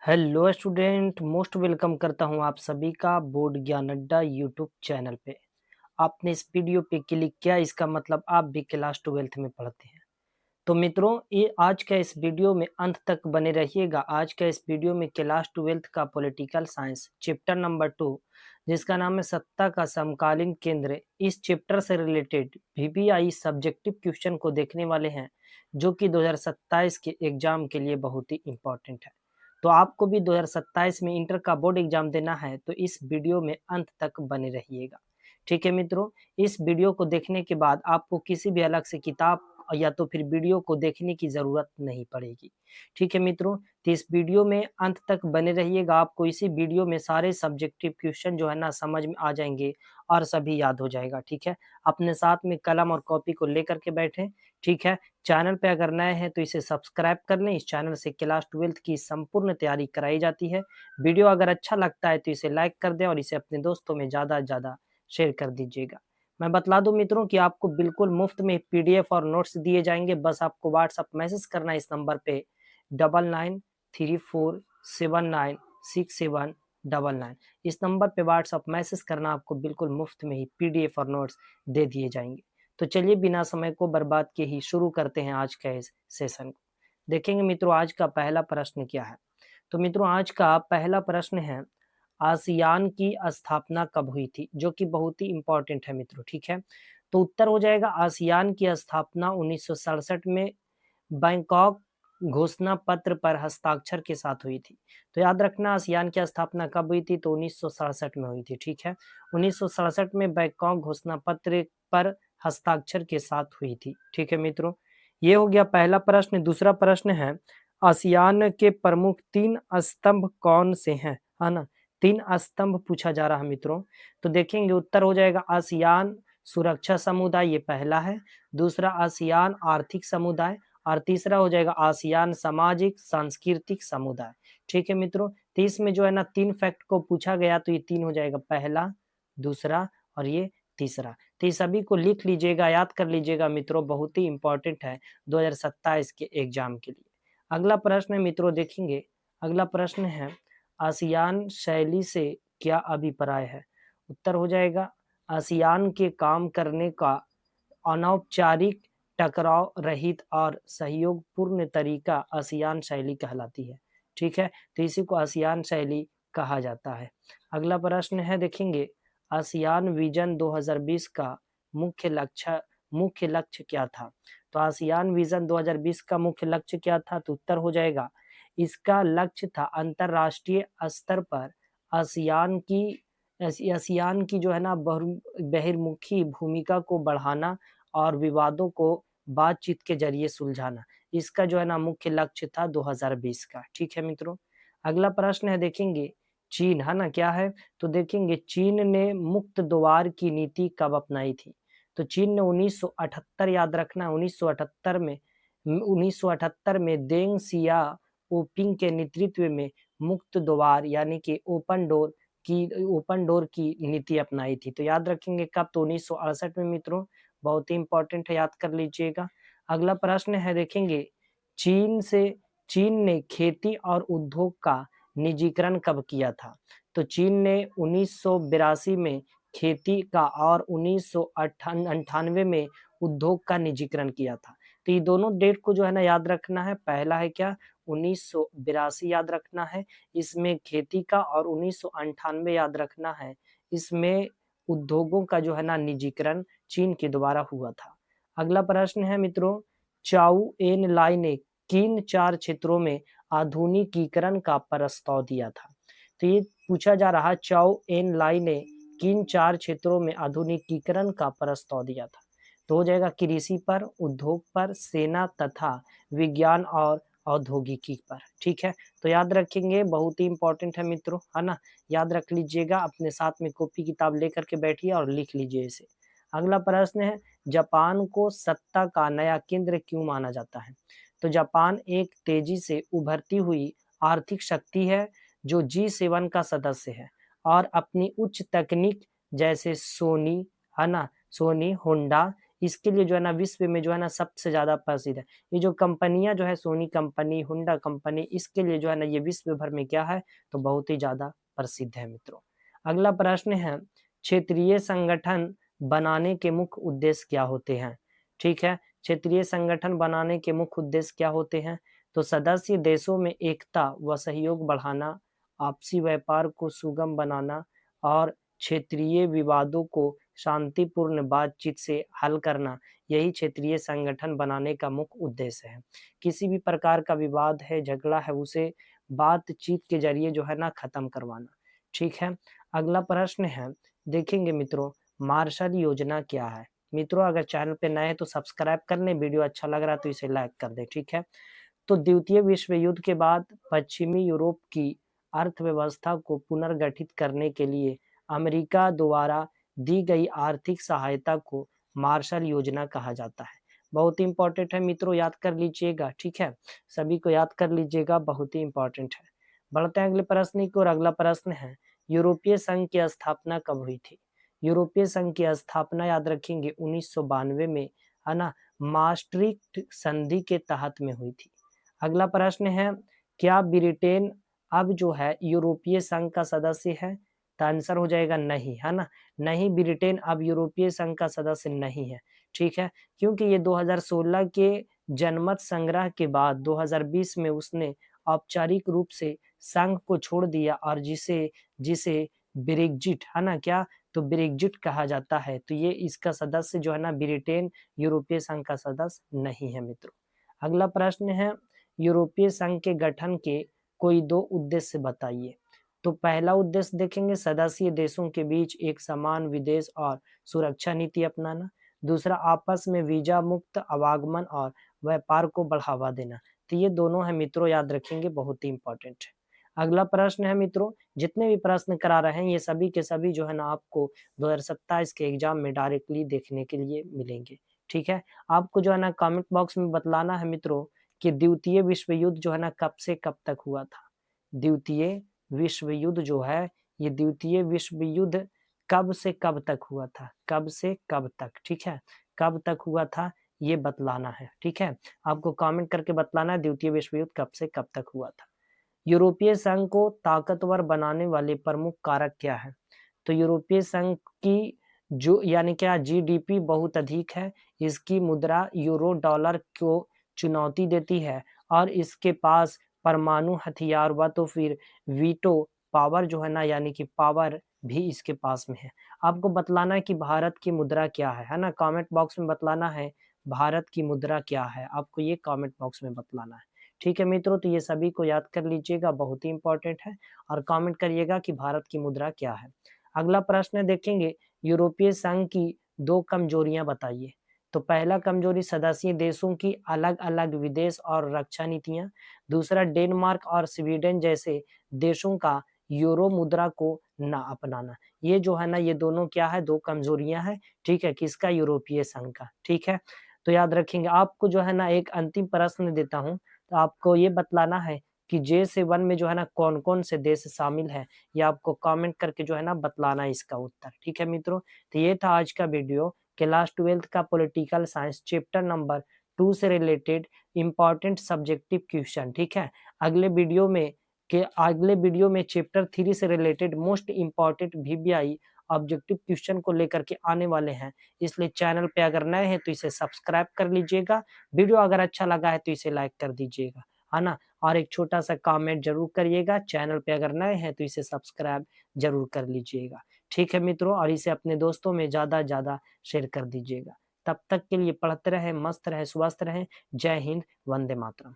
Hello student, most welcome करता हूं आप सभी का बोर्ड ज्ञान अड्डा यूट्यूब चैनल पे। आपने इस वीडियो पे क्लिक किया, इसका मतलब आप भी क्लास 12th में पढ़ते हैं। तो मित्रों, ये आज का इस वीडियो में अंत तक बने रहिएगा। आज का इस वीडियो में क्लास 12th का पॉलिटिकल साइंस चैप्टर नंबर 2, जिसका नाम है सत्ता का समकालीन केंद्र, इस चैप्टर से रिलेटेड वीपीआई सब्जेक्टिव क्वेश्चन को देखने वाले हैं, जो कि 2027 के एग्जाम के लिए बहुत ही इम्पोर्टेंट है। तो आपको भी 2027 में इंटर का बोर्ड एग्जाम देना है, तो इस वीडियो में अंत तक बने रहिएगा। ठीक है मित्रों, इस वीडियो को देखने के बाद आपको किसी भी अलग से किताब या तो फिर वीडियो को देखने की ज़रूरत नहीं पड़ेगी। ठीक है मित्रों, तो इस वीडियो में अंत तक बने रहिएगा। आपको इसी वीडियो में सारे सब्जेक्टिव क्वेश्चन जो है ना समझ में आ जाएंगे और सभी याद हो जाएगा। ठीक है, अपने साथ में कलम और कॉपी को लेकर के बैठें। ठीक है, चैनल पे अगर नए हैं तो इसे सब्सक्राइब कर लें। इस चैनल से क्लास 12th की संपूर्ण तैयारी कराई जाती है। वीडियो अगर अच्छा लगता है तो इसे लाइक कर दें और इसे अपने दोस्तों में ज़्यादा से ज़्यादा शेयर कर दीजिएगा। मैं बतला दूं मित्रों कि आपको बिल्कुल मुफ्त में पीडीएफ और नोट्स दिए जाएंगे। बस आपको व्हाट्सअप मैसेज करना है इस नंबर पे 9934796799। इस नंबर पे व्हाट्सअप मैसेज करना, आपको बिल्कुल मुफ्त में ही पीडीएफ और नोट्स दे दिए जाएंगे। तो चलिए बिना समय को बर्बाद किए ही शुरू करते हैं आज का इस सेशन को। देखेंगे मित्रों आज का पहला प्रश्न क्या है। तो मित्रों आज का पहला प्रश्न है, आसियान की स्थापना कब हुई थी, जो कि बहुत ही इंपॉर्टेंट है मित्रों। ठीक है, तो उत्तर हो जाएगा आसियान की स्थापना 1967 में बैंकॉक घोषणा पत्र पर हस्ताक्षर के साथ हुई थी। तो याद रखना, आसियान की स्थापना कब हुई थी, तो 1967 में हुई थी। ठीक है, 1967 में बैंकॉक घोषणा पत्र पर हस्ताक्षर के साथ हुई थी। ठीक है मित्रों, ये हो गया पहला प्रश्न। दूसरा प्रश्न है, आसियान के प्रमुख 3 स्तंभ कौन से हैं, है ना। 3 स्तंभ पूछा जा रहा है मित्रों। तो देखेंगे उत्तर हो जाएगा आसियान सुरक्षा समुदाय, ये पहला है। दूसरा आसियान आर्थिक समुदाय और तीसरा हो जाएगा आसियान सामाजिक सांस्कृतिक समुदाय। ठीक है मित्रों, तो इसमें जो है ना 3 फैक्ट को पूछा गया, तो ये 3 हो जाएगा, पहला, दूसरा और ये तीसरा। तो ये सभी को लिख लीजिएगा, याद कर लीजिएगा मित्रों, बहुत ही इंपॉर्टेंट है 2027 के एग्जाम के लिए। अगला प्रश्न है मित्रों, देखेंगे अगला प्रश्न है, आसियान शैली से क्या अभिप्राय है। उत्तर हो जाएगा आसियान के काम करने का अनौपचारिक, टकराव रहित और सहयोगपूर्ण तरीका आसियान शैली कहलाती है। ठीक है, तो इसी को आसियान शैली कहा जाता है। अगला प्रश्न है, देखेंगे आसियान विजन 2020 का मुख्य लक्ष्य क्या था। तो आसियान विजन 2020 का मुख्य लक्ष्य क्या था, तो उत्तर हो जाएगा इसका लक्ष्य था अंतरराष्ट्रीय स्तर पर आसियान की आसियान की जो है ना बहिर्मुखी भूमिका को बढ़ाना और विवादों को बातचीत के जरिए सुलझाना। इसका जो है ना मुख्य लक्ष्य था 2020 का। ठीक है मित्रों, अगला प्रश्न है, देखेंगे चीन, है ना, क्या है, तो देखेंगे चीन ने मुक्त द्वार की नीति कब अपनाई थी। तो चीन ने 1978, याद रखना 1978 में देंग सियाओपिंग के नेतृत्व में मुक्त द्वार यानी कि ओपन डोर की नीति अपनाई थी। तो याद रखेंगे कब, तो 1968 में मित्रों, बहुत ही इंपॉर्टेंट है, याद कर लीजिएगा। अगला प्रश्न है, देखेंगे चीन ने खेती और उद्योग का निजीकरण कब किया था। तो चीन ने 1982 में खेती का और 1998 में उद्योग का निजीकरण किया था। तो ये दोनों डेट को जो है ना याद रखना है। पहला है क्या, 1982 याद रखना है, इसमें खेती का, और 1998 याद रखना है, इसमें उद्योगों का जो है ना निजीकरण चीन के द्वारा हुआ था। अगला प्रश्न है मित्रों, चाउ एन लाई ने किन 4 क्षेत्रों में आधुनिकीकरण का प्रस्ताव दिया था। तो ये पूछा जा रहा, चाउ एन लाई ने किन 4 क्षेत्रों में आधुनिकीकरण का प्रस्ताव दिया था। तो हो जाएगा कृषि पर, उद्योग पर, सेना तथा विज्ञान और औद्योगिकी पर। ठीक है, तो याद रखेंगे, बहुत ही इंपॉर्टेंट है मित्रों, है ना, याद रख लीजिएगा, अपने साथ में कॉपी किताब लेकर के बैठिए और लिख लीजिए इसे। अगला प्रश्न है, जापान को सत्ता का नया केंद्र क्यों माना जाता है। तो जापान एक तेजी से उभरती हुई आर्थिक शक्ति है जो G7 का सदस्य है और अपनी उच्च तकनीक जैसे सोनी, है ना, सोनी, होंडा इसके लिए जो है ना विश्व में जो है ना सबसे ज़्यादा प्रसिद्ध है। ये जो कंपनियाँ जो है सोनी कंपनी, होंडा कंपनी इसके लिए जो है ना ये विश्व भर में क्या है तो बहुत ही ज़्यादा प्रसिद्ध है मित्रों। अगला प्रश्न है क्षेत्रीय संगठन बनाने के मुख्य उद्देश्य क्या होते हैं? ठीक है, क्षेत्रीय संगठन बनाने के मुख्य उद्देश्य क्या होते हैं? तो सदस्य देशों में एकता व सहयोग बढ़ाना, आपसी व्यापार को सुगम बनाना और क्षेत्रीय विवादों को शांतिपूर्ण बातचीत से हल करना, यही क्षेत्रीय संगठन बनाने का मुख्य उद्देश्य है। किसी भी प्रकार का विवाद है, झगड़ा है, उसे बातचीत के ज़रिए जो है ना खत्म करवाना। ठीक है, अगला प्रश्न है, देखेंगे मित्रों मार्शल योजना क्या है? मित्रों अगर चैनल पे नए हैं तो सब्सक्राइब कर लें, वीडियो अच्छा लग रहा है तो इसे लाइक कर दें, ठीक है? तो द्वितीय विश्व युद्ध के बाद पश्चिमी यूरोप की अर्थव्यवस्था को पुनर्गठित करने के लिए अमेरिका द्वारा दी गई आर्थिक सहायता को मार्शल योजना कहा जाता है। बहुत ही इम्पोर्टेंट है मित्रों, याद कर लीजिएगा, ठीक है? सभी को याद कर लीजिएगा, बहुत ही इम्पोर्टेंट है। बढ़ते हैं अगले प्रश्न की ओर। अगला प्रश्न है यूरोपीय संघ की स्थापना कब हुई थी? यूरोपीय संघ की स्थापना याद रखेंगे 1992 में, है ना? maastricht संधि के तहत में हुई थी। अगला प्रश्न है क्या ब्रिटेन अब जो है यूरोपीय संघ का सदस्य है? तो आंसर हो जाएगा नहीं, है ना? नहीं, ब्रिटेन अब यूरोपीय संघ का सदस्य नहीं है, ठीक है? क्योंकि ये 2016 के जनमत संग्रह के बाद 2020 में उसने औपचारिक रूप से संघ को छोड़ दिया और जिसे जिसे ब्रेक्जिट, है ना? क्या? तो ब्रेक्जिट कहा जाता है। तो ये इसका सदस्य जो है ना ब्रिटेन यूरोपीय संघ का सदस्य नहीं है मित्रों। अगला प्रश्न है यूरोपीय संघ के गठन के कोई 2 उद्देश्य बताइए। तो पहला उद्देश्य देखेंगे सदस्य देशों के बीच एक समान विदेश और सुरक्षा नीति अपनाना। दूसरा आपस में वीजा मुक्त आवागमन और व्यापार को बढ़ावा देना। तो ये दोनों है मित्रों, याद रखेंगे, बहुत ही इंपॉर्टेंट है। अगला प्रश्न है मित्रों, जितने भी प्रश्न करा रहे हैं ये सभी के सभी जो है ना आपको 2027 के एग्जाम में डायरेक्टली देखने के लिए मिलेंगे, ठीक है? आपको जो है ना कमेंट बॉक्स में बतलाना है मित्रों कि द्वितीय विश्व युद्ध जो है ना कब से कब तक हुआ था। द्वितीय विश्व युद्ध जो है, ये द्वितीय विश्व युद्ध कब से कब तक हुआ था? कब से कब तक, ठीक है? कब तक हुआ था ये बतलाना है, ठीक है? आपको कमेंट करके बतलाना है द्वितीय विश्व युद्ध कब से कब तक हुआ था। यूरोपीय संघ को ताकतवर बनाने वाले प्रमुख कारक क्या है? तो यूरोपीय संघ की जो यानी क्या जीडीपी बहुत अधिक है, इसकी मुद्रा यूरो डॉलर को चुनौती देती है और इसके पास परमाणु हथियार व तो फिर वीटो पावर जो है ना यानी कि पावर भी इसके पास में है। आपको बतलाना है कि भारत की मुद्रा क्या है ना? कमेंट बॉक्स में बतलाना है भारत की मुद्रा क्या है? आपको ये कमेंट बॉक्स में बतलाना है। ठीक है मित्रों, तो ये सभी को याद कर लीजिएगा, बहुत ही इंपॉर्टेंट है और कमेंट करिएगा कि भारत की मुद्रा क्या है। अगला प्रश्न देखेंगे यूरोपीय संघ की 2 कमजोरियां बताइए। तो पहला कमजोरी सदस्य देशों की अलग-अलग विदेश और रक्षा नीतियां। दूसरा डेनमार्क और स्वीडन जैसे देशों का यूरो मुद्रा को ना अपनाना। ये जो है ना ये दोनों क्या है 2 कमजोरियां हैं, ठीक है? किसका? यूरोपीय संघ का, ठीक है? तो याद रखेंगे। आपको जो है ना एक अंतिम प्रश्न देता हूँ, तो आपको ये बतलाना है कि J7 में जो है ना कौन-कौन से देश शामिल हैं, ये आपको कमेंट करके जो है ना बतलाना है इसका उत्तर, ठीक है मित्रों? तो ये था आज का वीडियो क्लास 12th का पॉलिटिकल साइंस चैप्टर नंबर 2 से रिलेटेड इम्पोर्टेंट सब्जेक्टिव क्वेश्चन, ठीक है? अगले वीडियो में चैप्टर 3 से related most important VVI objective question को लेकर के आने वाले हैं। इसलिए चैनल पे अगर नए हैं तो इसे सब्सक्राइब कर लीजिएगा। वीडियो अगर अच्छा लगा है तो इसे लाइक कर दीजिएगा, है ना? और एक छोटा-सा कमेंट ज़रूर करिएगा। चैनल पे अगर नए हैं तो इसे सब्सक्राइब ज़रूर कर लीजिएगा। ठीक है मित्रों, और इसे अपने दोस्तों में ज़्यादा-ज़्यादा शेयर कर दीजिएगा। तब तक के लिए पढ़ते रहें, मस्त रहें, स्वस्थ रहें। जय हिंद, वंदे मातरम।